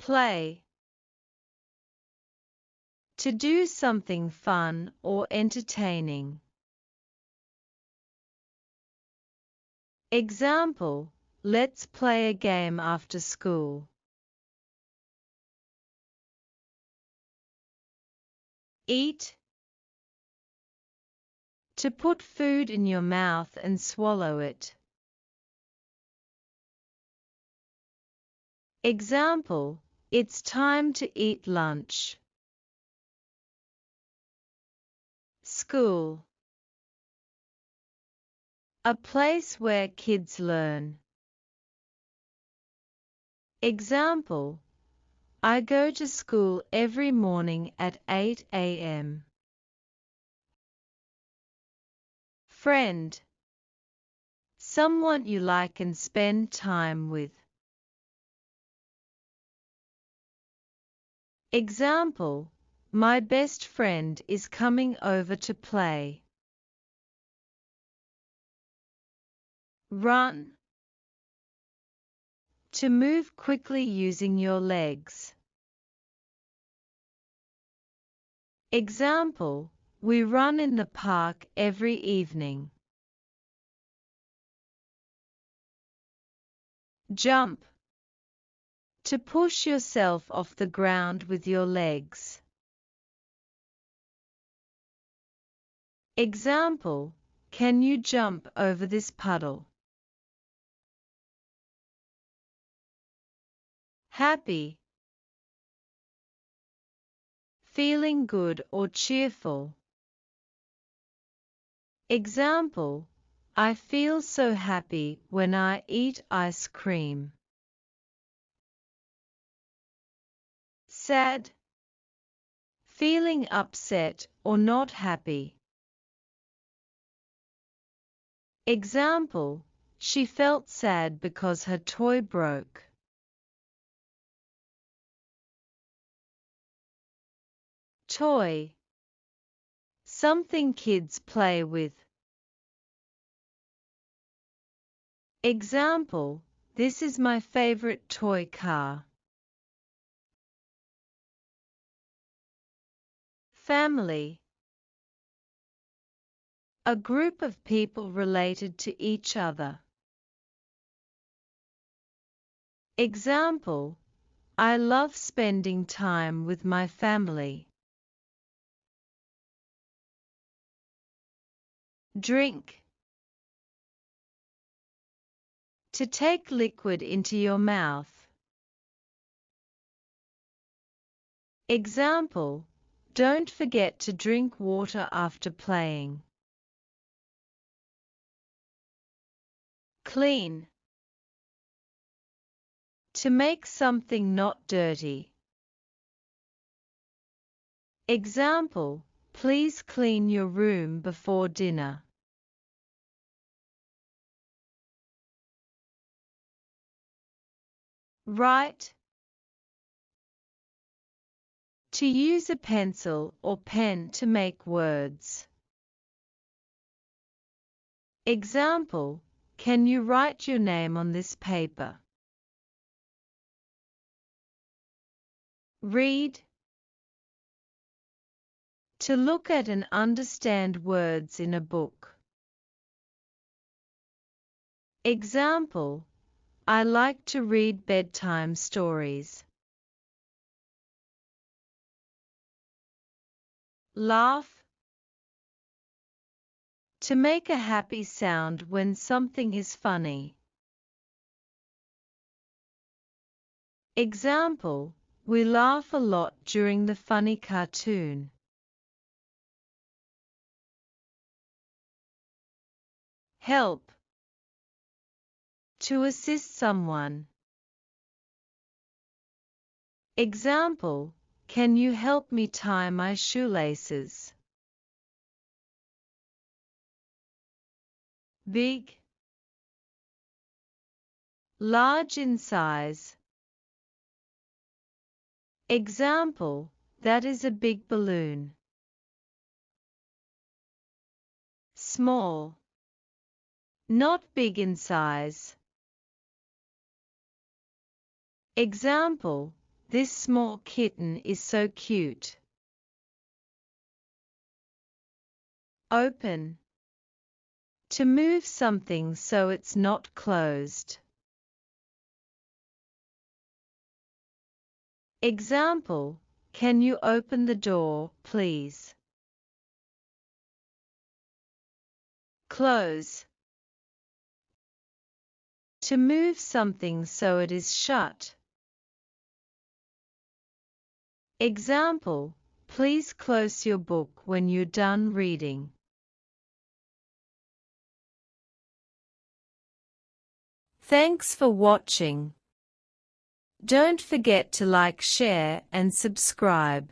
Play. To do something fun or entertaining. Example, let's play a game after school. Eat. To put food in your mouth and swallow it. Example, it's time to eat lunch. School. A place where kids learn. Example, I go to school every morning at 8 a.m. Friend. Someone you like and spend time with. Example, my best friend is coming over to play. Run. To move quickly using your legs. Example, we run in the park every evening. Jump. To push yourself off the ground with your legs. Example, can you jump over this puddle? Happy. Feeling good or cheerful. Example, I feel so happy when I eat ice cream. Sad. Feeling upset or not happy. Example, she felt sad because her toy broke. Toy. Something kids play with. Example, this is my favorite toy car. Family. A group of people related to each other. Example, I love spending time with my family. Drink. To take liquid into your mouth. Example, don't forget to drink water after playing. Clean. To make something not dirty. Example, please clean your room before dinner. Write. To use a pencil or pen to make words. Example, can you write your name on this paper? Read. To look at and understand words in a book. Example, I like to read bedtime stories. Laugh. To make a happy sound when something is funny. Example, we laugh a lot during the funny cartoon. Help. To assist someone. Example, can you help me tie my shoelaces? Big. Large in size. Example, that is a big balloon. Small. Not big in size. Example, This small kitten is so cute. Open. To move something so it's not closed. Example: can you open the door, please? Close. To move something so it is shut. Example: please close your book when you're done reading. Thanks for watching. Don't forget to like, share, and subscribe.